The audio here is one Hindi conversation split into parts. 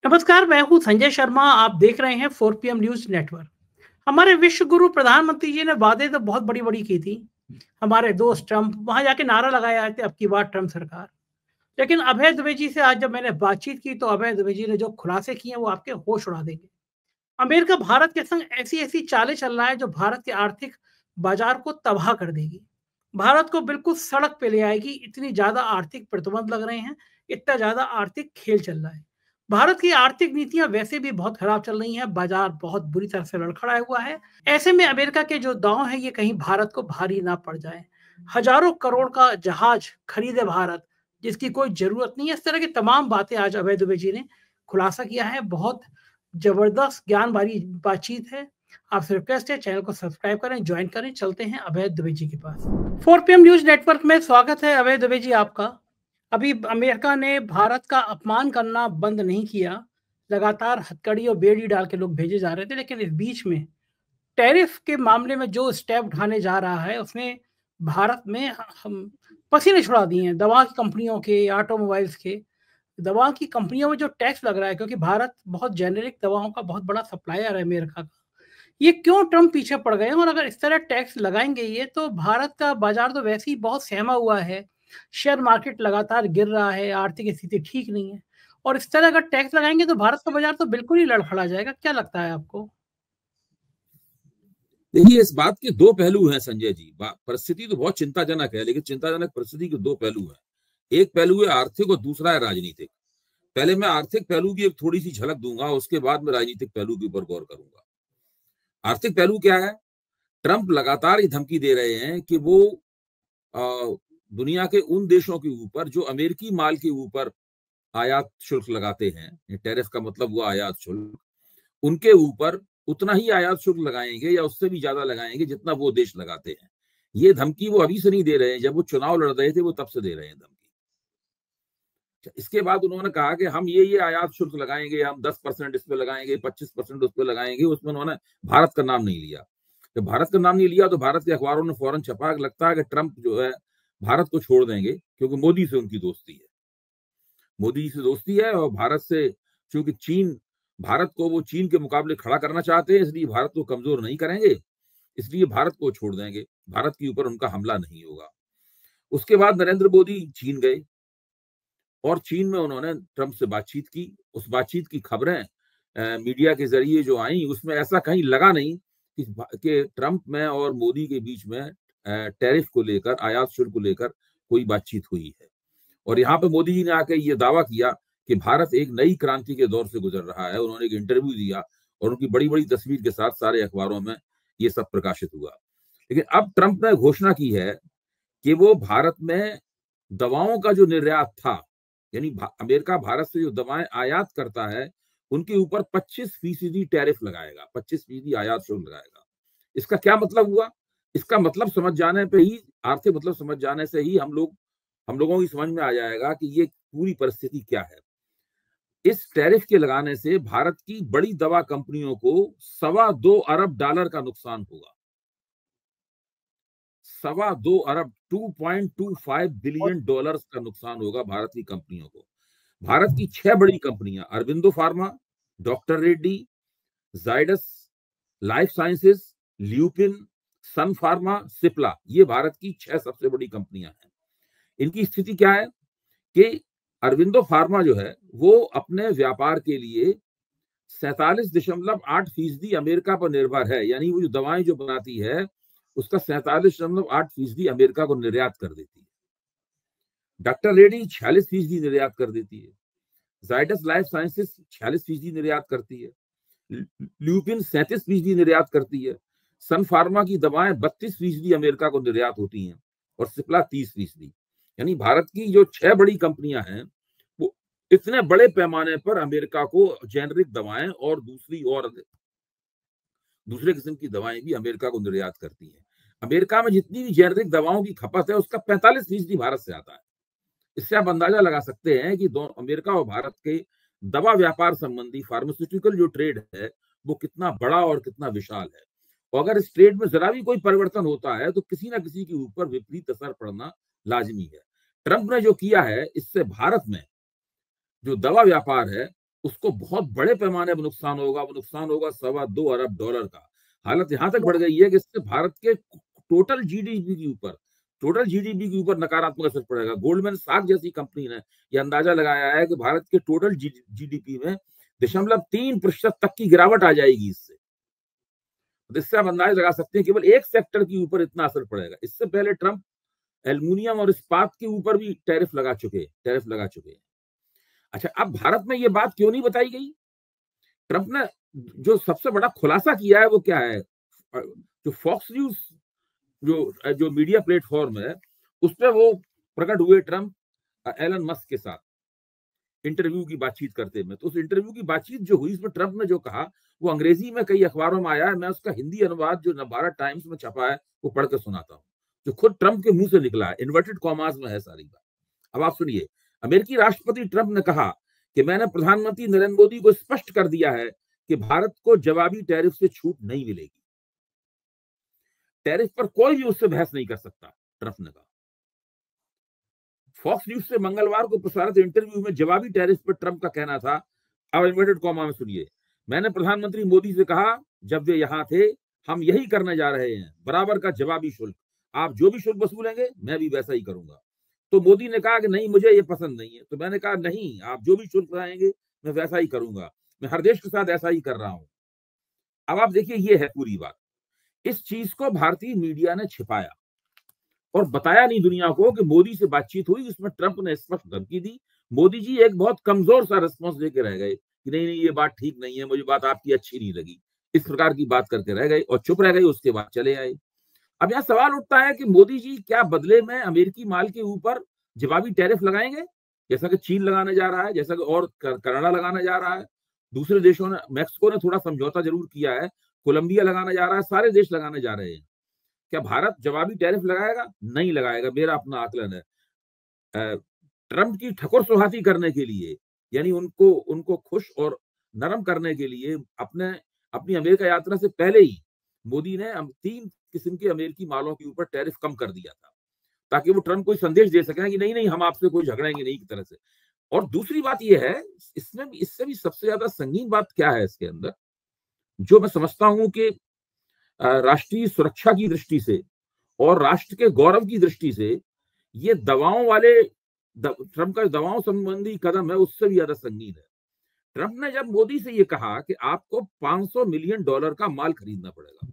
नमस्कार, मैं हूँ संजय शर्मा। आप देख रहे हैं 4 पीएम न्यूज़ नेटवर्क। हमारे विश्व गुरु प्रधानमंत्री जी ने बातें तो बहुत बड़ी-बड़ी की थी। हमारे दोस्त ट्रंप वहाँ जाके नारा लगाए आए थे, अब की बार ट्रंप सरकार। लेकिन अभय दुबे जी से आज जब मैंने बातचीत की तो अभय दुबे जी ने जो खुलासे किए हैं वो आपके होश उड़ा देंगे। अमेरिका भारत के संग ऐसी-ऐसी चालें चल रहा है जो भारत के आर्थिक बाजार को तबाह कर देगी। भारत को बिल्कुल सड़क पे ले आएगी, इतनी ज़्यादा आर्थिक प्रतिबंध लग रहे हैं, इतना ज़्यादा आर्थिक खेल चल रहा है। भारत की आर्थिक नीतियाँ वैसे भी बहुत खराब चल रही हैं, बाजार बहुत बुरी तरह से लड़खड़ाया हुआ है। ऐसे में अमेरिका के जो दाँव हैं ये कहीं भारत को भारी ना पड़ जाएँ। हज़ारों करोड़ का जहाज खरीदे भारत, जिसकी कोई ज़रूरत नहीं है। इस तरह की तमाम बातें आज अभय दुबे जी ने खुलासा किया है। बहुत जबरदस्त ज्ञान भरी बातचीत है। आपसे रिक्वेस्ट है चैनल को सब्सक्राइब करें, ज्वाइन करें। चलते हैं अभय दुबे जी के पास। 4 पीएम न्यूज़ नेटवर्क में स्वागत है अभय दुबे जी आपका। अभी अमेरिका ने भारत का अपमान करना बंद नहीं किया। लगातार हथकड़ी और बेड़ी डाल के लोग भेजे जा रहे थे, लेकिन इस बीच में टैरिफ के मामले में जो स्टेप उठाने जा रहा है, उसने भारत में हम पसीने छुड़ा दिए हैं। दवा की कंपनियों के, ऑटोमोबाइल्स के। दवा की कंपनियों में जो टैक्स लग रहा है, क्योंकि भारत बहुत जेनेरिक दवाओं का बहुत बड़ा सप्लायर है अमेरिका का। ये क्यों ट्रम्प पीछे पड़ गए हैं? और अगर इस तरह टैक्स लगाएँगे ये, तो भारत का बाज़ार तो वैसे ही बहुत सहमा हुआ है। शेयर मार्केट लगातार गिर रहा है, आर्थिक स्थिति ठीक नहीं है। और इस तरह अगर टैक्स लगाएँगे तो भारत का बाज़ार तो बिल्कुल ही लड़खड़ा जाएगा। क्या लगता है आपको? देखिए, इस बात के दो पहलू हैं संजय जी। परिस्थिति तो बहुत चिंताजनक है, लेकिन चिंताजनक परिस्थिति के दो पहलू हैं। एक पहलू है आर्थिक और दूसरा है राजनीतिक। पहले मैं आर्थिक पहलू की एक थोड़ी सी झलक दूंगा, उसके बाद मैं राजनीतिक पहलू के ऊपर गौर करूंगा। आर्थिक पहलू क्या है? ट्रंप लगातार ये धमकी दे रहे हैं कि वो दुनिया के उन देशों के ऊपर जो अमेरिकी माल के ऊपर आयात शुल्क लगाते हैं, टैरिफ का मतलब हुआ आयात शुल्क, उनके ऊपर उतना ही आयात शुल्क लगाएंगे या उससे भी ज्यादा लगाएंगे जितना वो देश लगाते हैं। ये धमकी वो अभी से नहीं दे रहे हैं, जब वो चुनाव लड़ रहे थे वो तब से दे रहे हैं धमकी। इसके बाद उन्होंने कहा कि हम ये आयात शुल्क लगाएंगे, हम 10% इस पे लगाएंगे, 25% उस पे लगाएंगे। उसमें उन्होंने भारत का नाम नहीं लिया। जब भारत का नाम नहीं लिया तो भारत के अखबारों ने फौरन छपा कि लगता है कि ट्रंप जो है भारत को छोड़ देंगे, क्योंकि मोदी से उनकी दोस्ती है। मोदी से दोस्ती है और भारत से, क्योंकि भारत को वो चीन के मुकाबले खड़ा करना चाहते हैं, इसलिए भारत को कमजोर नहीं करेंगे, इसलिए भारत को छोड़ देंगे, भारत के ऊपर उनका हमला नहीं होगा। उसके बाद नरेंद्र मोदी चीन गए और चीन में उन्होंने ट्रंप से बातचीत की। उस बातचीत की खबरें मीडिया के जरिए जो आई, उसमें ऐसा कहीं लगा नहीं कि ट्रंप में और मोदी के बीच में टैरिफ को लेकर, आयात शुल्क को लेकर कोई बातचीत हुई है। और यहाँ पे मोदी जी ने आकर ये दावा किया कि भारत एक नई क्रांति के दौर से गुजर रहा है। उन्होंने एक इंटरव्यू दिया और उनकी बड़ी बड़ी तस्वीर के साथ सारे अखबारों में ये सब प्रकाशित हुआ। लेकिन अब ट्रंप ने घोषणा की है कि वो भारत में दवाओं का जो निर्यात था, यानी अमेरिका भारत से जो दवाएं आयात करता है, उनके ऊपर 25% टैरिफ लगाएगा, 25% आयात शुल्क लगाएगा। इसका क्या मतलब हुआ? इसका मतलब समझ जाने पे ही, आर्थिक मतलब समझ जाने से ही हम लोगों की समझ में आ जाएगा कि ये पूरी परिस्थिति क्या है। इस टैरिफ के लगाने से भारत की बड़ी दवा कंपनियों को $2.25 अरब का नुकसान होगा। $2.25 अरब, $2.25 बिलियन का नुकसान होगा भारत की कंपनियों को। भारत की 6 बड़ी कंपनियां, अरबिंदो फार्मा, डॉक्टर रेड्डी, जाइडस लाइफ साइंसेज, ल्यूपिन, सन फार्मा, सिप्ला, ये भारत की 6 सबसे बड़ी कंपनियां हैं। इनकी स्थिति क्या है कि अरविंदो फार्मा जो है वो अपने व्यापार के लिए 47.8% अमेरिका पर निर्भर है। यानी वो जो दवाएं जो बनाती है उसका 47.8% अमेरिका को निर्यात कर देती है। डॉक्टर रेड्डी 46% निर्यात कर देती है। जाइडस लाइफ साइंसेस 46% निर्यात करती है। ल्यूपिन 37% निर्यात करती है। सन फार्मा की दवाएं 32% अमेरिका को निर्यात होती हैं और सिप्ला 30%। यानी भारत की जो 6 बड़ी कंपनियां हैं वो इतने बड़े पैमाने पर अमेरिका को जेनरिक दवाएं और दूसरे किस्म की दवाएं भी अमेरिका को निर्यात करती हैं। अमेरिका में जितनी भी जेनरिक दवाओं की खपत है उसका 45% भारत से आता है। इससे आप अंदाजा लगा सकते हैं कि अमेरिका और भारत के दवा व्यापार संबंधी फार्मास्यूटिकल जो ट्रेड है वो कितना बड़ा और कितना विशाल है। और अगर इस ट्रेड में जरा भी कोई परिवर्तन होता है तो किसी ना किसी के ऊपर विपरीत असर पड़ना लाजमी है। ट्रंप ने जो किया है, इससे भारत में जो दवा व्यापार है उसको बहुत बड़े पैमाने पर नुकसान होगा। वो नुकसान होगा $2.25 अरब का। हालत यहां तक बढ़ गई है कि इससे भारत के टोटल जीडीपी के ऊपर नकारात्मक असर पड़ेगा। गोल्डमैन सैक्स जैसी कंपनी ने यह अंदाजा लगाया है कि भारत के टोटल जीडीपी में 0.3% तक की गिरावट आ जाएगी इससे। इससे आप अंदाजा लगा सकते हैं केवल एक सेक्टर के ऊपर इतना असर पड़ेगा। इससे पहले ट्रंप एल्युमिनियम और इस्पात के ऊपर भी टैरिफ लगा चुके हैं। अच्छा, अब भारत में ये बात क्यों नहीं बताई गई? ट्रंप ने जो सबसे बड़ा खुलासा किया है वो क्या है? जो फॉक्स न्यूज जो मीडिया प्लेटफॉर्म है उस पर वो प्रकट हुए ट्रंप एलन मस्क के साथ इंटरव्यू की बातचीत करते में। तो उस इंटरव्यू की बातचीत जो हुई उसमें ट्रंप ने जो कहा वो अंग्रेजी में कई अखबारों में आया है। मैं उसका हिंदी अनुवाद जो भारत टाइम्स में छपा है वो पढ़कर सुनाता हूँ, जो खुद ट्रंप के मुंह से निकला है। इन्वर्टेड कॉमास में है सारी बात। अब आप सुनिए। अमेरिकी राष्ट्रपति ट्रंप ने कहा कि मैंने प्रधानमंत्री नरेंद्र मोदी को स्पष्ट कर दिया है कि भारत को जवाबी टैरिफ से छूट नहीं मिलेगी। टैरिफ पर कोई भी उससे बहस नहीं कर सकता, ट्रंप ने कहा। फॉक्स न्यूज से मंगलवार को प्रसारित इंटरव्यू में जवाबी टैरिफ पर ट्रंप का कहना था, अब इन्वर्टेड कॉमा में सुनिए, मैंने प्रधानमंत्री मोदी से कहा जब वे यहां थे, हम यही करने जा रहे हैं, बराबर का जवाबी शुल्क। आप जो भी शुल्क वसूलेंगे मैं भी वैसा ही करूंगा। तो मोदी ने कहा कि नहीं, मुझे ये पसंद नहीं है। तो मैंने कहा नहीं, आप जो भी शुल्क लगाएंगे मैं वैसा ही करूंगा। मैं हर देश के साथ ऐसा ही कर रहा हूं। अब आप देखिए, ये है पूरी बात। इस चीज को भारतीय मीडिया ने छिपाया और बताया नहीं दुनिया को कि मोदी से बातचीत हुई, उसमें ट्रंप ने स्पष्ट धमकी दी। मोदी जी एक बहुत कमजोर सा रिस्पॉन्स देके रह गए कि नहीं नहीं, ये बात ठीक नहीं है, मुझे बात आपकी अच्छी नहीं लगी, इस प्रकार की बात करके रह गए और चुप रह गए। उसके बाद चले आए। अब यहां सवाल उठता है कि मोदी जी क्या बदले में अमेरिकी माल के ऊपर जवाबी टैरिफ लगाएंगे, जैसा कि चीन लगाने जा रहा है, जैसा कि और कनाडा लगाने जा रहा है। दूसरे देशों ने, मैक्सिको ने थोड़ा समझौता जरूर किया है, कोलंबिया लगाने जा रहा है, सारे देश लगाने जा रहे हैं। क्या भारत जवाबी टैरिफ लगाएगा? नहीं लगाएगा, मेरा अपना आकलन है। ट्रंप की ठकुर सुहाती करने के लिए, यानी उनको खुश और नरम करने के लिए, अपनी अमेरिका यात्रा से पहले ही मोदी ने 3 किस्म के अमेरिकी मालों के ऊपर टैरिफ कम कर दिया था, ताकि वो ट्रंप को संदेश दे सकें कि नहीं नहीं, हम आपसे कोई झगड़ेंगे नहीं की तरह से। और दूसरी बात यह है, इससे भी सबसे ज्यादा संगीन बात क्या है इसके अंदर, जो मैं समझता हूं कि राष्ट्रीय सुरक्षा की दृष्टि से और राष्ट्र के गौरव की दृष्टि से ये ट्रंप का दवाओं संबंधी कदम है, उससे भी ज्यादा संगीन है। ट्रंप ने जब मोदी से ये कहा कि आपको $500 मिलियन का माल खरीदना पड़ेगा,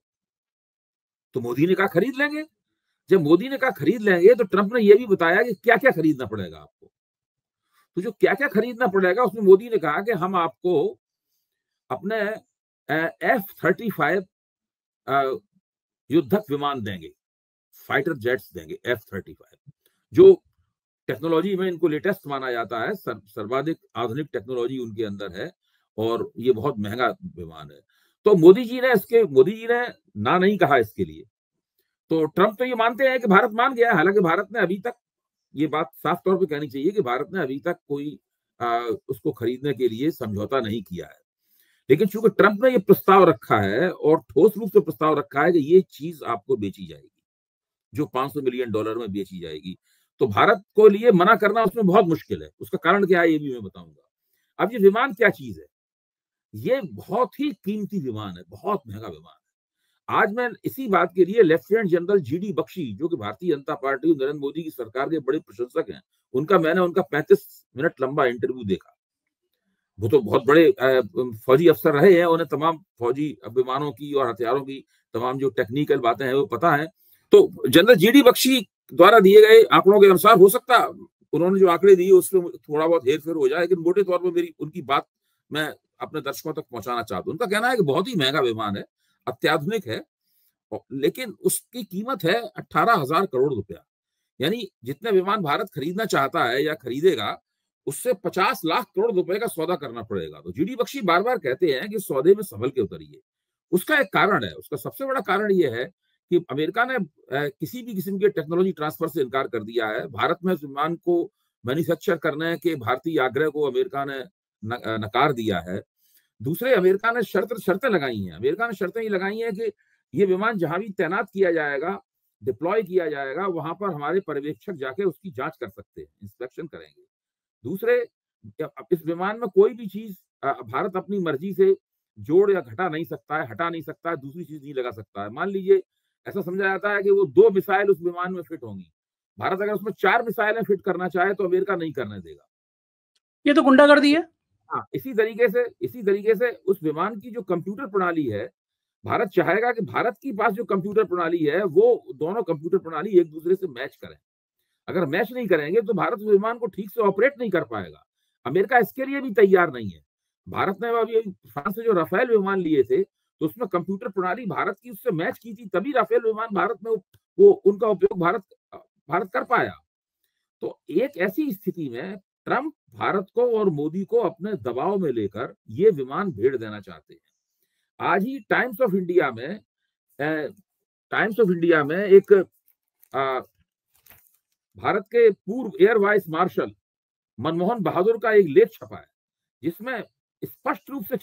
तो मोदी ने कहा खरीद लेंगे। जब मोदी ने कहा खरीद लेंगे, तो ट्रंप ने यह भी बताया कि क्या क्या खरीदना पड़ेगा आपको। तो जो क्या क्या खरीदना पड़ेगा उसमें मोदी ने कहा कि हम आपको अपने F-35 युद्धक विमान देंगे, फाइटर जेट्स देंगे, F-35, जो टेक्नोलॉजी में इनको लेटेस्ट माना जाता है, सर्वाधिक आधुनिक टेक्नोलॉजी उनके अंदर है और ये बहुत महंगा विमान है। तो मोदी जी ने ना नहीं कहा इसके लिए। तो ट्रंप तो ये मानते हैं कि भारत मान गया, हालांकि भारत ने अभी तक, ये बात साफ तौर पे कहनी चाहिए कि भारत ने अभी तक कोई उसको खरीदने के लिए समझौता नहीं किया है। लेकिन चूंकि ट्रंप ने ये प्रस्ताव रखा है और ठोस रूप से प्रस्ताव रखा है कि ये चीज आपको बेची जाएगी, जो $500 मिलियन में बेची जाएगी, तो भारत को लिए मना करना उसमें बहुत मुश्किल है। उसका कारण क्या है ये भी मैं बताऊंगा। अब ये विमान क्या चीज है? ये बहुत ही कीमती विमान है, बहुत महंगा विमान है। आज मैं इसी बात के लिए लेफ्टिनेंट जनरल GD बख्शी, जो कि भारतीय जनता पार्टी और नरेंद्र मोदी की सरकार के बड़े प्रशंसक हैं, मैंने उनका 35 मिनट लंबा इंटरव्यू देखा। वो तो बहुत बड़े फौजी अफसर रहे हैं, उन्हें तमाम फौजी विमानों की और हथियारों की तमाम जो टेक्निकल बातें हैं वो पता है। तो जनरल GD बख्शी द्वारा दिए गए आंकड़ों के अनुसार, हो सकता उन्होंने जो आंकड़े दिए उसमें थोड़ा बहुत हेर फेर हो जाए, लेकिन मोटे तौर पर उनकी बात मैं अपने दर्शकों तक पहुंचाना चाहता हूं। उनका कहना है कि बहुत ही महंगा विमान है, अत्याधुनिक है, लेकिन उसकी कीमत है 18,000 करोड़ रुपया। यानी जितने विमान भारत खरीदना चाहता है या खरीदेगा, उससे 50 लाख करोड़ रुपए का सौदा करना पड़ेगा। तो GD बख्शी बार बार कहते हैं कि सौदे में संभल के उतरिए। उसका एक कारण है, उसका सबसे बड़ा कारण यह है कि अमेरिका ने किसी भी किस्म के टेक्नोलॉजी ट्रांसफर से इनकार कर दिया है। भारत में विमान को मैन्युफैक्चर करने के भारतीय आग्रह को अमेरिका ने नकार दिया है। दूसरे, अमेरिका ने शर्तें लगाई हैं। अमेरिका ने शर्तें ये लगाई हैं कि ये विमान जहां भी तैनात किया जाएगा, डिप्लॉय किया जाएगा, वहां पर हमारे पर्यवेक्षक जाके उसकी जांच कर सकते हैं, इंस्पेक्शन करेंगे। दूसरे, इस विमान में कोई भी चीज भारत अपनी मर्जी से जोड़ या घटा नहीं सकता है, हटा नहीं सकता है, दूसरी चीज नहीं लगा सकता है। मान लीजिए ऐसा समझा जाता है कि वो 2 मिसाइल उस विमान में फिट होंगी, भारत अगर उसमें 4 मिसाइलें फिट करना चाहे तो अमेरिका नहीं करने देगा। ये तो गुंडागर्दी है। हाँ, इसी तरीके से उस विमान की जो कंप्यूटर प्रणाली है, भारत चाहेगा कि भारत के पास जो कंप्यूटर प्रणाली है वो दोनों कंप्यूटर प्रणाली एक दूसरे से मैच करें। अगर मैच नहीं करेंगे तो भारत उस विमान को ठीक से ऑपरेट नहीं कर पाएगा। अमेरिका इसके लिए भी तैयार नहीं है। भारत ने अभी फ्रांस से जो राफेल विमान लिए थे तो उसमें कंप्यूटर प्रणाली भारत की उससे मैच की थी, तभी राफेल विमान भारत में वो उनका उपयोग भारत कर पाया। तो एक ऐसी स्थिति में ट्रंप भारत को और मोदी को अपने दबाव में लेकर ये विमान भेड़ देना चाहते हैं। आज ही टाइम्स ऑफ इंडिया में एक भारत के पूर्व एयर वाइस मार्शल मनमोहन बहादुर का एक लेख छपा है, जिसमें स्पष्ट रूप से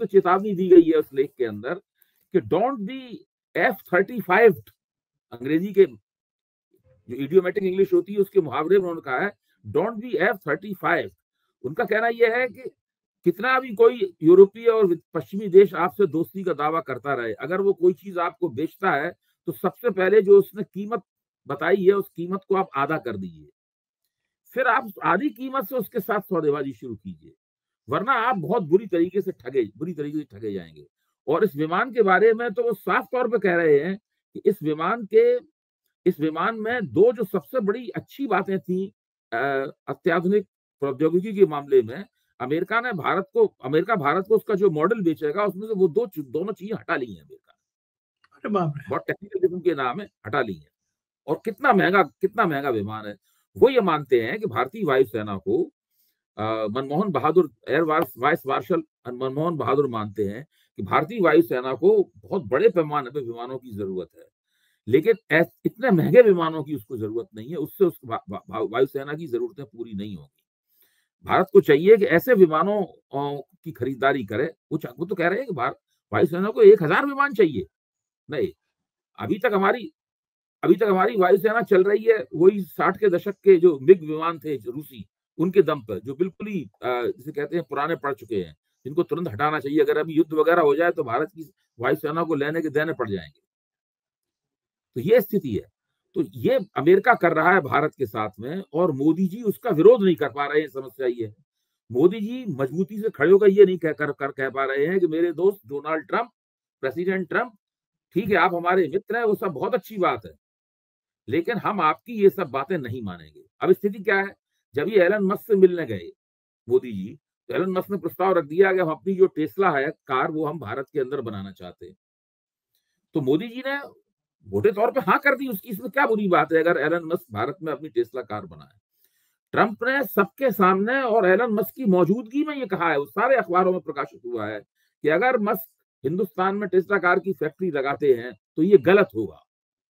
चेतावनी दी गई है उस लेख के अंदर कि डोंट बी F-35, अंग्रेजी के जो इडियोमेटिक इंग्लिश होती है उसके मुहावरे में उन्होंने कहा है डोंट बी F-35। उनका कहना यह है कि कितना भी कोई यूरोपीय और पश्चिमी देश आपसे दोस्ती का दावा करता रहे, अगर वो कोई चीज आपको बेचता है तो सबसे पहले जो उसने कीमत बताई है उस कीमत को आप आधा कर दीजिए, फिर आप आधी कीमत से उसके साथ सौदेबाजी शुरू कीजिए, वरना आप बहुत बुरी तरीके से ठगे जाएंगे। और इस विमान के बारे में तो वो साफ तौर पे कह रहे हैं कि इस विमान में 2 जो सबसे बड़ी अच्छी बातें थी अत्याधुनिक प्रौद्योगिकी के मामले में, अमेरिका भारत को उसका जो मॉडल बेचेगा उसमें से वो दोनों चीजें हटा ली है अमेरिका। अरे बाप रे। बहुत टेक्निकल किस्म के नाम है, हटा ली है। और कितना महंगा विमान है। वो ये मानते हैं कि भारतीय वायुसेना को मनमोहन बहादुर एयर वाइस मार्शल मनमोहन बहादुर मानते हैं कि भारतीय वायुसेना को बहुत बड़े पैमाने पर विमानों की जरूरत है, लेकिन इतने महंगे विमानों की उसको जरूरत नहीं है, उससे उस वायुसेना की जरूरतें पूरी नहीं होंगी। भारत को चाहिए कि ऐसे विमानों की खरीदारी करे। वो तो कह रहे हैं कि वायुसेना को 1000 विमान चाहिए। नहीं, अभी तक हमारी वायुसेना चल रही है वही 60 के दशक के जो मिग विमान थे जो रूसी, उनके दम पर, जो बिल्कुल ही जिसे कहते हैं पुराने पड़ चुके हैं, जिनको तुरंत हटाना चाहिए। अगर अभी युद्ध वगैरह हो जाए तो भारत की वायुसेना को लेने के देने पड़ जाएंगे। तो ये स्थिति है। तो ये अमेरिका कर रहा है भारत के साथ में, और मोदी जी उसका विरोध नहीं कर पा रहे हैं। समस्या ये है, मोदी जी मजबूती से खड़े होकर ये नहीं कह पा रहे हैं कि मेरे दोस्त डोनाल्ड ट्रंप, प्रेसिडेंट ट्रंप, ठीक है आप हमारे मित्र हैं, वो सब बहुत अच्छी बात है, लेकिन हम आपकी ये सब बातें नहीं मानेंगे। अब स्थिति क्या है, जब ये एलन मस्क से मिलने गए मोदी जी, तो एलन मस्क ने प्रस्ताव रख दिया कि हम अपनी जो टेस्ला है कार वो हम भारत के अंदर बनाना चाहते हैं। तो मोदी जी ने मोटे तौर पे हाँ कर दी, उसकी इसमें क्या बुरी बात है अगर एलन मस्क भारत में अपनी टेस्ला कार बनाए। ट्रंप ने सबके सामने और एलन मस्क की मौजूदगी में ये कहा है, वो सारे अखबारों में प्रकाशित हुआ है कि अगर मस्क हिंदुस्तान में टेस्ला कार की फैक्ट्री लगाते हैं तो ये गलत होगा,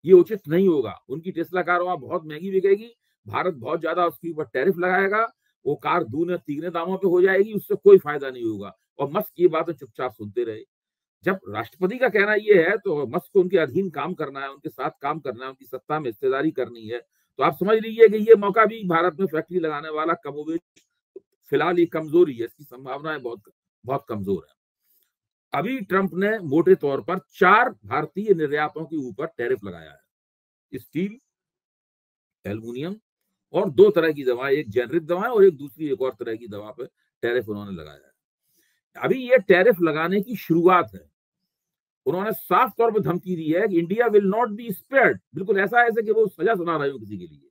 ये उचित नहीं होगा। उनकी टेस्ला कार वहां बहुत महंगी बिकेगी, भारत बहुत ज्यादा उसके ऊपर टैरिफ लगाएगा, वो कार दूने तीगने दामों पे हो जाएगी, उससे कोई फायदा नहीं होगा। और मस्क ये बातें चुपचाप सुनते रहे। जब राष्ट्रपति का कहना ये है तो मस्क को उनके अधीन काम करना है, उनके साथ काम करना है, उनकी सत्ता में हिस्सेदारी करनी है, तो आप समझ लीजिए कि ये मौका भी भारत में फैक्ट्री लगाने वाला कमोबेश फिलहाल ये कमजोरी है, इसकी संभावनाएं बहुत कमजोर है। अभी ट्रंप ने मोटे तौर पर 4 भारतीय निर्यातों के ऊपर टैरिफ लगाया है, स्टील, एल्युमिनियम और 2 तरह की दवाएं, एक जेनरिक दवा और एक और तरह की दवा पर टैरिफ उन्होंने लगाया है। अभी ये टैरिफ लगाने की शुरुआत है। उन्होंने साफ तौर पर धमकी दी है कि India will not be spared. बिल्कुल ऐसा कि वो सजा सुना रहे हो किसी के लिए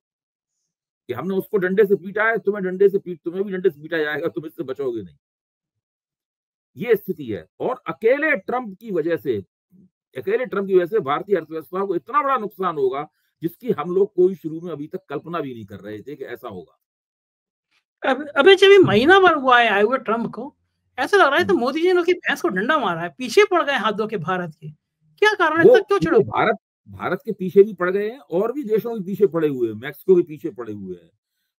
कि हमने उसको डंडे से पीटा है, तुम्हें भी डंडे से पीटा जाएगा, तुम इससे बचोगे नहीं। ये स्थिति है। और अकेले ट्रंप की वजह से भारतीय अर्थव्यवस्था को इतना बड़ा नुकसान होगा जिसकी हम लोग कोई शुरू में अभी तक कल्पना भी नहीं कर रहे थे कि ऐसा होगा। अभी जब महीना भर हुआ है आए हुए ट्रंप को, ऐसा लग रहा है तो मोदी जी ने उसकी भैंस को डंडा मारा है, पीछे पड़ गए हाथ धो के भारत के। क्या कारण है, क्यों चिढ़ो? भारत के पीछे भी पड़ गए हैं और भी देशों के पीछे पड़े हुए हैं, मैक्सिको के पीछे पड़े हुए हैं,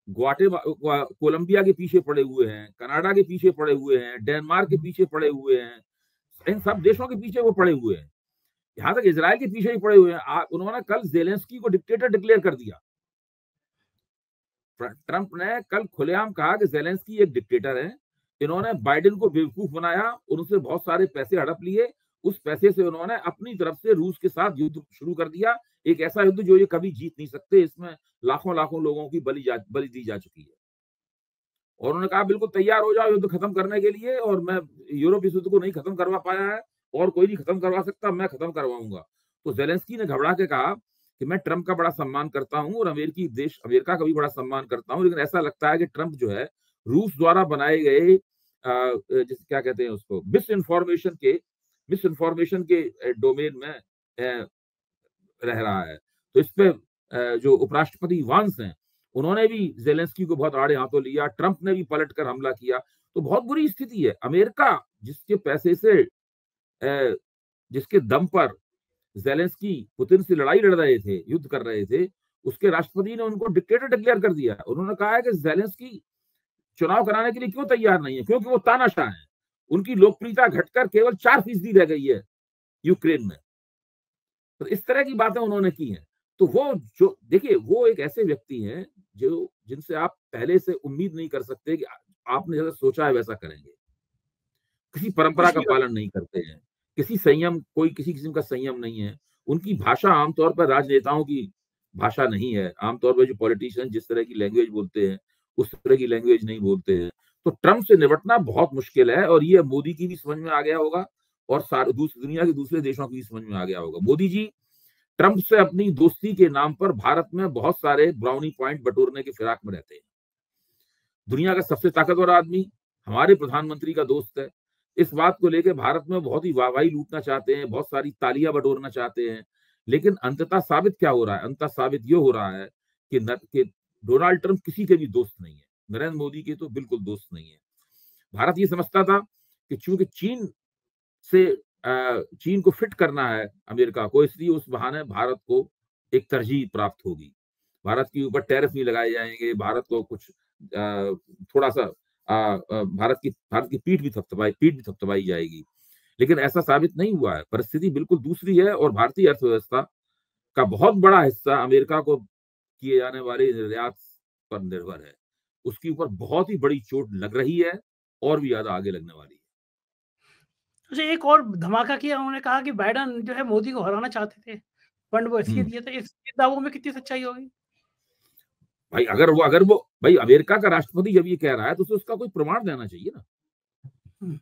कोलंबिया के पीछे पड़े हुए हैं, कनाडा के पीछे पड़े हुए हैं, डेनमार्क के पीछे पड़े हुए हैं, इन सब देशों के पीछे वो पड़े हुए हैं, यहाँ तक इजराइल के पीछे ही पड़े हुए हैं। उन्होंने कल ज़ेलेंस्की को डिक्टेटर डिक्लेयर कर दिया। ट्रंप ने कल खुलेआम कहा कि ज़ेलेंस्की एक डिक्टेटर है, इन्होंने बाइडेन को बेवकूफ बनाया, उनसे बहुत सारे पैसे हड़प लिए, उस पैसे से उन्होंने अपनी तरफ से रूस के साथ युद्ध शुरू कर दिया, एक ऐसा युद्ध जो ये कभी जीत नहीं सकते, इसमें लाखों लाखों लोगों की बलि दी जा चुकी है। और उन्होंने कहा बिल्कुल तैयार हो जाओ युद्ध खत्म करने के लिए, और मैं यूरोप इस युद्ध को नहीं खत्म करवा पाया है और कोई नहीं खत्म करवा सकता, मैं खत्म करवाऊंगा। तो ज़ेलेंस्की ने घबरा के कहा कि मैं ट्रंप का बड़ा सम्मान करता हूं और अमेरिका का भी बड़ा सम्मान करता हूं, लेकिन ऐसा लगता है कि ट्रंप जो है रूस द्वारा बनाए गए जिसे क्या कहते हैं उसको मिस इन्फॉर्मेशन के डोमेन में रह रहा है। तो इस पे जो उपराष्ट्रपति वांस हैं उन्होंने भी ज़ेलेंस्की को बहुत आड़े हाथों लिया, ट्रंप ने भी पलटकर हमला किया। तो बहुत बुरी स्थिति है। अमेरिका जिसके पैसे से जिसके दम पर ज़ेलेंस्की पुतिन से लड़ाई लड़ रहे थे, युद्ध कर रहे थे, उसके राष्ट्रपति ने उनको डिक्टेटर डिक्लेयर कर दिया। उन्होंने कहा है कि ज़ेलेंस्की चुनाव कराने के लिए क्यों तैयार नहीं है, क्योंकि वो तानाशाह है। उनकी लोकप्रियता घटकर केवल 4% रह गई है यूक्रेन में। तो इस तरह की बातें उन्होंने की हैं। तो वो जो देखिए वो एक ऐसे व्यक्ति हैं जो जिनसे आप पहले से उम्मीद नहीं कर सकते कि आपने जैसा सोचा है वैसा करेंगे। किसी परंपरा का पालन नहीं करते हैं, कोई किसी किस्म का संयम नहीं है। उनकी भाषा आमतौर पर राजनेताओं की भाषा नहीं है। आमतौर पर जो पॉलिटिशियन जिस तरह की लैंग्वेज बोलते हैं उस तरह की लैंग्वेज नहीं बोलते हैं। तो ट्रंप से निपटना बहुत मुश्किल है और ये मोदी की भी समझ में आ गया होगा और दुनिया के दूसरे देशों की भी समझ में आ गया होगा। मोदी जी ट्रंप से अपनी दोस्ती के नाम पर भारत में बहुत सारे ब्राउनी पॉइंट बटोरने के फिराक में रहते हैं। दुनिया का सबसे ताकतवर आदमी हमारे प्रधानमंत्री का दोस्त है, इस बात को लेकर भारत में बहुत ही वाहवाही लूटना चाहते हैं, बहुत सारी तालियां बटोरना चाहते हैं। लेकिन अंततः साबित क्या हो रहा है? अंततः साबित ये हो रहा है कि डोनाल्ड ट्रंप किसी के भी दोस्त नहीं है, नरेंद्र मोदी के तो बिल्कुल दोस्त नहीं है। भारत ये समझता था कि चूंकि चीन को फिट करना है अमेरिका को, इसलिए उस बहाने भारत को एक तरजीह प्राप्त होगी, भारत के ऊपर टैरिफ नहीं लगाए जाएंगे, भारत को कुछ थोड़ा सा भारत की पीठ भी थपथपाई जाएगी। लेकिन ऐसा साबित नहीं हुआ है। परिस्थिति बिल्कुल दूसरी है और भारतीय अर्थव्यवस्था का बहुत बड़ा हिस्सा अमेरिका को किए जाने वाले निर्यात पर निर्भर है। उसके ऊपर बहुत ही बड़ी चोट लग रही है और भी ज्यादा आगे लगने वाली है। अच्छा, एक और धमाका किया, उन्होंने कहा कि बाइडेन जो है मोदी को हराना चाहते थे, फंड वो इसलिए दिए थे। इस दावों में कितनी सच्चाई होगी? भाई अगर वो भाई अमेरिका का राष्ट्रपति जब ये कह रहा है तो उसका कोई प्रमाण देना चाहिए ना।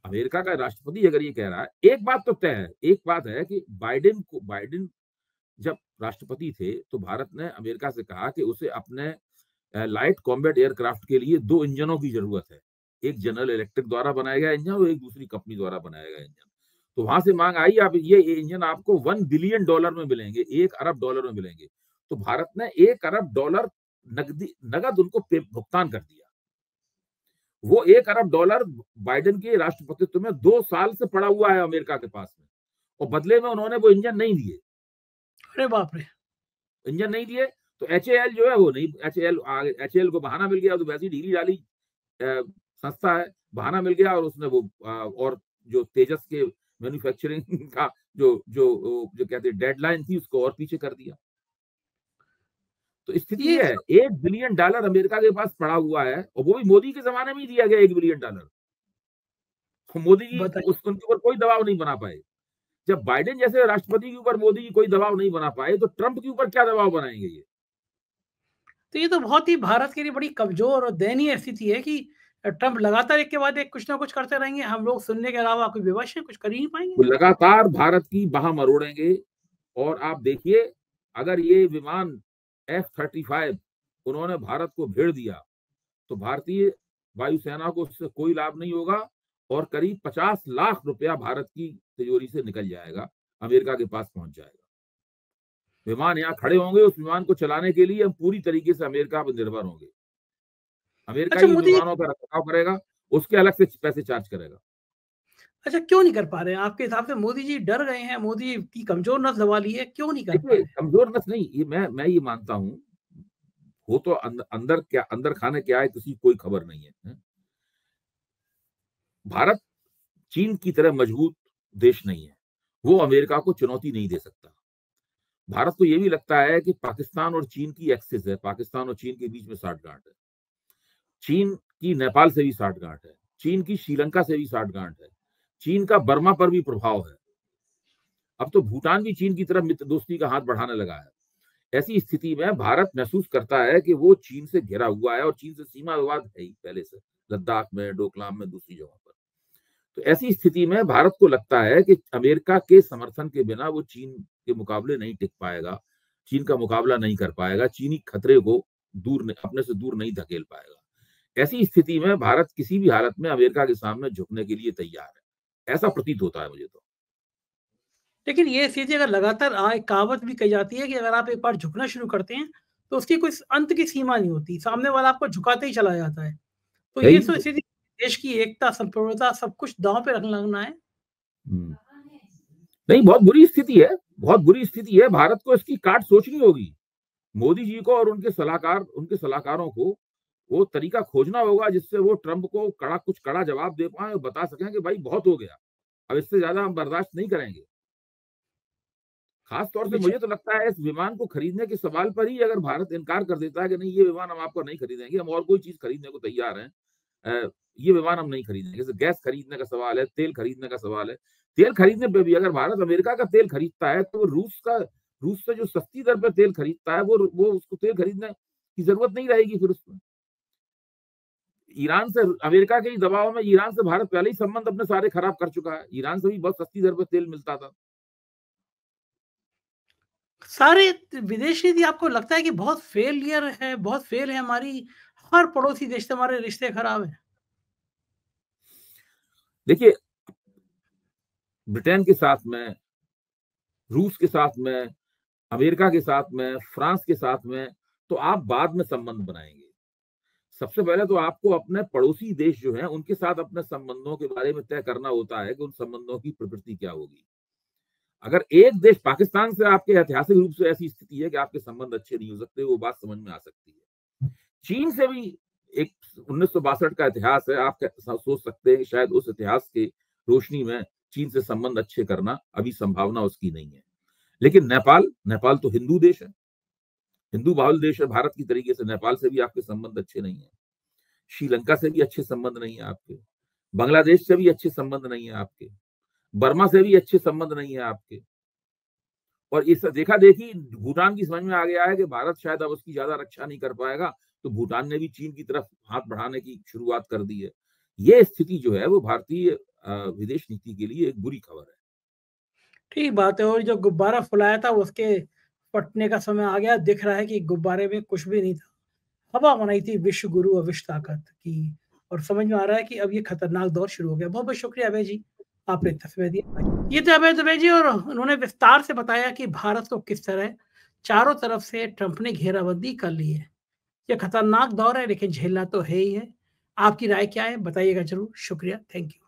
अमेरिका का राष्ट्रपति अगर ये कह रहा है, एक बात तो तय है, एक बात है कि बाइडेन जब राष्ट्रपति थे तो भारत ने अमेरिका से कहा कि उसे अपने लाइट कॉम्बैट एयरक्राफ्ट के लिए 2 इंजनों की जरूरत है, एक जनरल इलेक्ट्रिक द्वारा बनाया गया इंजन और एक दूसरी कंपनी द्वारा बनाया गया इंजन। तो वहां से मांग आई, अब ये इंजन आपको $1 बिलियन में मिलेंगे, $1 अरब में मिलेंगे। तो भारत ने $1 अरब नगद उनको भुगतान कर दिया। वो $1 अरब बाइडेन के राष्ट्रपतित्व में 2 साल से पड़ा हुआ है अमेरिका के पास में, और बदले में उन्होंने वो इंजन नहीं दिए। अरे बाप रे! इंजन नहीं दिए तो HAL जो है वो नहीं, HAL को बहाना मिल गया, तो वैसी ढीली डाली संस्था है, बहाना मिल गया और उसने वो और जो तेजस के मैन्युफैक्चरिंग का जो कहते हैं डेडलाइन थी उसको और पीछे कर दिया। तो स्थिति ये है, $1 बिलियन अमेरिका के पास पड़ा हुआ है और वो भी मोदी के जमाने में ही दिया गया $1 बिलियन। मोदी जी उनके ऊपर कोई दबाव नहीं बना पाए। जब बाइडेन जैसे राष्ट्रपति के ऊपर मोदी जी कोई दबाव नहीं बना पाए तो ट्रंप के ऊपर क्या दबाव बनाएंगे ये? तो ये तो बहुत ही भारत के लिए बड़ी कमजोर और दयनीय स्थिति है कि ट्रंप लगातार एक के बाद एक कुछ ना कुछ करते रहेंगे, हम लोग सुनने के अलावा कोई विवश है, कुछ कर ही नहीं पाएंगे। वो लगातार भारत की बाह मरोड़ेंगे। और आप देखिए, अगर ये विमान F-35 उन्होंने भारत को भेड़ दिया तो भारतीय वायुसेना को उससे कोई लाभ नहीं होगा और करीब 50 लाख रुपया भारत की तिजोरी से निकल जाएगा, अमेरिका के पास पहुंच जाएगा। विमान यहाँ खड़े होंगे, उस विमान को चलाने के लिए हम पूरी तरीके से अमेरिका पर निर्भर होंगे। अमेरिका ही विमानों का रखरखाव करेगा, उसके अलग से पैसे चार्ज करेगा। अच्छा, क्यों नहीं कर पा रहे हैं आपके हिसाब से? मोदी जी डर गए हैं, मोदी की कमजोर नस दबा ली है, क्यों नहीं कर पा रहे? कमजोर नस नहीं, ये मैं ये मानता हूँ, वो तो अंदर खाने क्या है किसी कोई खबर नहीं है। भारत चीन की तरह मजबूत देश नहीं है, वो अमेरिका को चुनौती नहीं दे सकता। भारत को यह भी लगता है कि पाकिस्तान और चीन की एक्सिस है, पाकिस्तान और चीन के बीच में साठगांठ है। चीन की नेपाल से भी साठगांठ है, चीन की श्रीलंका से भी साठगांठ है, चीन का बर्मा पर भी प्रभाव है। अब तो भूटान भी चीन की तरफ मित्र दोस्ती का हाथ बढ़ाने लगा है। ऐसी स्थिति में भारत महसूस करता है कि वो चीन से घिरा हुआ है और चीन से सीमा विवाद है ही पहले से, लद्दाख में, डोकलाम में, दूसरी जगहों पर। तो ऐसी स्थिति में भारत को लगता है कि अमेरिका के समर्थन के बिना वो चीन के मुकाबले नहीं टिक पाएगा, चीन का मुकाबला नहीं कर पाएगा, चीनी खतरे को अपने से दूर नहीं धकेल पाएगा। ऐसी स्थिति में भारत किसी भी हालत में अमेरिका के सामने झुकने के लिए तैयार है, ऐसा प्रतीत होता है मुझे तो। लेकिन ये स्थिति अगर लगातार कहावत भी कही जाती है कि अगर आप एक बार झुकना शुरू करते हैं तो उसकी कोई अंत की सीमा नहीं होती, सामने वाला आपको झुकाते ही चला जाता है। तो ये तो स्थिति देश की एकता, संप्रभुता सब कुछ दांव पे लगना है। नहीं, बहुत बुरी स्थिति है, बहुत बुरी स्थिति है। भारत को इसकी काट सोचनी होगी। मोदी जी को और उनके सलाहकारों को वो तरीका खोजना होगा जिससे वो ट्रंप को कुछ कड़ा जवाब दे पाए और बता सकें कि भाई बहुत हो गया, अब इससे ज्यादा हम बर्दाश्त नहीं करेंगे। खास तौर से मुझे तो लगता है इस विमान को खरीदने के सवाल पर ही अगर भारत इनकार कर देता है कि नहीं, ये विमान हम आपको नहीं खरीदेंगे, हम और कोई चीज खरीदने को तैयार हैं, ये विमान हम नहीं खरीदेंगे। जैसे गैस खरीदने का सवाल है, तेल खरीदने का सवाल है। तेल खरीदने पे भी अगर भारत अमेरिका का तेल खरीदता है तो रूस से जो सस्ती दर पे तेल खरीदता है वो उसको तेल खरीदने की जरूरत नहीं रहेगी फिर उसमें। ईरान से, अमेरिका के दबाव में ईरान से भारत पहले ही संबंध अपने सारे खराब कर चुका है। ईरान से भी बहुत सस्ती दर पे तेल मिलता था। सारे विदेश नीति आपको लगता है कि बहुत फेल है हमारी, हर पड़ोसी देश से हमारे रिश्ते खराब हैं? देखिए, ब्रिटेन के साथ में, रूस के साथ में, अमेरिका के साथ में, फ्रांस के साथ में तो आप बाद में संबंध बनाएंगे। सबसे पहले तो आपको अपने पड़ोसी देश जो हैं उनके साथ अपने संबंधों के बारे में तय करना होता है कि उन संबंधों की प्रकृति क्या होगी। अगर एक देश, पाकिस्तान से आपके ऐतिहासिक रूप से ऐसी स्थिति है कि आपके संबंध अच्छे नहीं हो सकते, वो बात समझ में आ सकती है। चीन से भी एक 1962 का इतिहास है, आप सोच सकते हैं शायद उस इतिहास के रोशनी में चीन से संबंध अच्छे करना अभी संभावना उसकी नहीं है। लेकिन नेपाल तो हिंदू देश है, हिंदू बाहुल देश है भारत की तरीके से। नेपाल से भी आपके संबंध अच्छे नहीं है, श्रीलंका से भी अच्छे संबंध नहीं है आपके, बांग्लादेश से भी अच्छे संबंध नहीं है आपके, बर्मा से भी अच्छे संबंध नहीं है आपके। और इस देखा देखी भूटान की समझ में आ गया है कि भारत शायद अब उसकी ज्यादा रक्षा नहीं कर पाएगा, तो भूटान ने भी चीन की तरफ हाथ बढ़ाने की शुरुआत कर दी है। ये स्थिति जो है वो भारतीय विदेश नीति के लिए एक बुरी खबर है। ठीक बात है। और जो गुब्बारा फुलाया था उसके फटने का समय आ गया। दिख रहा है कि गुब्बारे में कुछ भी नहीं था, हवा बनाई थी विश्व गुरु और विश्व ताकत की, और समझ में आ रहा है कि अब ये खतरनाक दौर शुरू हो गया। बहुत बहुत शुक्रिया अभय जी, आपने तस्वीर दी। ये थे अभय दुबे जी, और उन्होंने विस्तार से बताया कि भारत को किस तरह चारों तरफ से ट्रंप ने घेराबंदी कर ली है। ये खतरनाक दौर है, लेकिन झेलना तो है ही है। आपकी राय क्या है बताइएगा जरूर। शुक्रिया, थैंक यू।